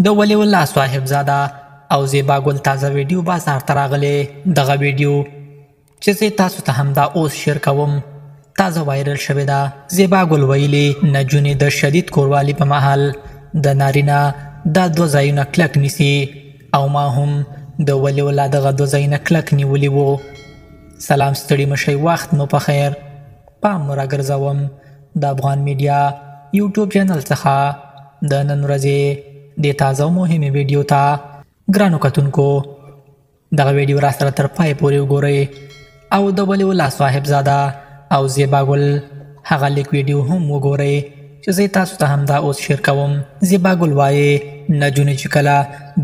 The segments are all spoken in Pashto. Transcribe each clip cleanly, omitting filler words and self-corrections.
د ولی الله صاحبزاده او زیبا ګل تازه ویډیو بازار ته راغلی. دغه ویډیو چې زه تاسو ته همدا اوس شیر کوم تازه وایرل شوې ده. زیبا ګل ویلي نجونې د شدید کوروالي په مهال د نارینه دا دوه ځایونه کلک نیسي او ما هم د ولی الله دغه دوه ځایونه کلک نیولي وو. سلام ستړي مشئ، وخت مو په خیر. پام مو راګرځوم د افغان میډیا یوټیوب چینل څخه د نن ورځې د تازه او مهمې ویډیو ته. ګرانو کتونکو، دغه ویډیو را سره تر پای پورې وګورئ او د ولی الله صاحبزاده او زیبا ګل هغه لیک ویډیو هم وګورئ چې زه تاسو ته همدا اوس شیر کوم. زیبا ګل وایي نجونې چې کله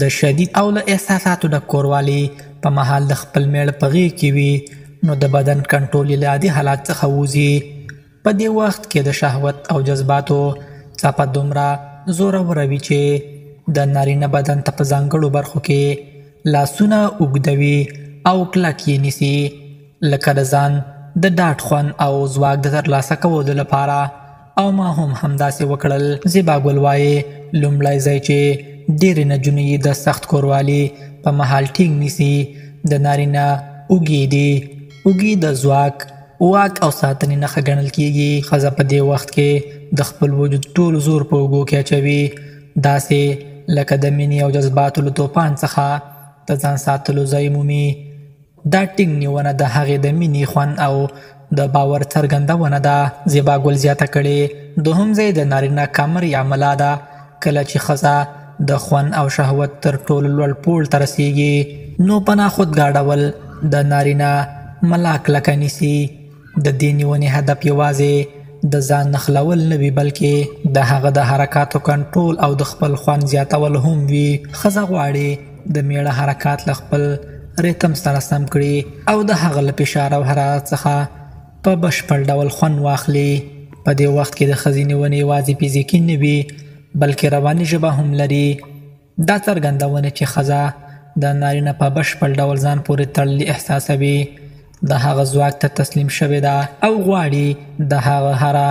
د شدید او له احساساتو ډک کوروالي په مهال د خپل میړه په غېږ کې وي نو د بدن کنټرول یې له عادي حالات څخه وځي. په دې وخت کې د شهوت او جذباتو څپه دومره زوروره وي چې د نارینه بدن ته په ځانګړو برخو کې لاسونه اوږدوي او کلک یې نیسي، لکه د ځان د ډاډ خوند او ځواک د ترلاسه کولو لپاره. او ما هم همداسې وکړل. زیبا ګل وایي لومړی ځای چې ډېرې نجونې د سخت کوروالي په مهال ټینګ نیسي د نارینه اوږې دي. اوږې د ځواک، واک او ساتنې نښه ګڼل کیږي. ښځه په دې وخت کې د خپل وجود ټول زور په اوږو کې اچوي، داسې لکه د مینې او جذباتو له توپان څخه د ځان ساتلو ځای مومي. دا ټینګ نیونه د هغې د مینې خوند او د باور څرګندونه ده. زیبا ګل زیاته کړې دوهم ځای د نارینه کمر یا ملا ده. کله چې ښځه د خوند او شهوت تر ټولو لوړ پوړ ته رسیږي نو په ناخودګا ډول د نارینه ملا کلکه نیسي. د دې نیونې هدف یوازې د ځان نښلول نه وي بلکې د هغه د حرکاتو کنټرول او د خپل خوند زیاتول هم وي. ښځه غواړي د میړه حرکات له خپل ریتم سره سم کړي او د هغه له فشار او حرارت څخه په بشپړ ډول خوند واخلي. په دې وخت کې د ښځې نیونې یوازې فزیکي نه وي بلکې رواني ژبه هم لري. دا څرګندونه چې ښځه د نارینه په بشپړ ډول ځان پورې تړلې احساسوي، د هغه ځواک ته تسلیم شوې ده او غواړي د هغه هره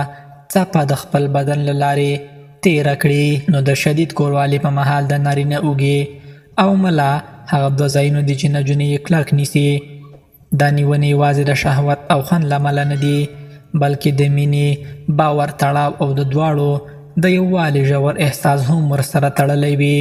څپه د خپل بدن له لارې تیره کړي. نو د شدید کوروالي په مهال د نارینه اوږې او ملا هغه دوه ځایونه دي چې نجونې یې کلک نیسي. دا نیونې یوازې د شهوت او خوند له امله نه دي بلکې د مینې، باور، تړاو او د دواړو د یووالي ژور احساس هم ورسره تړلی وي.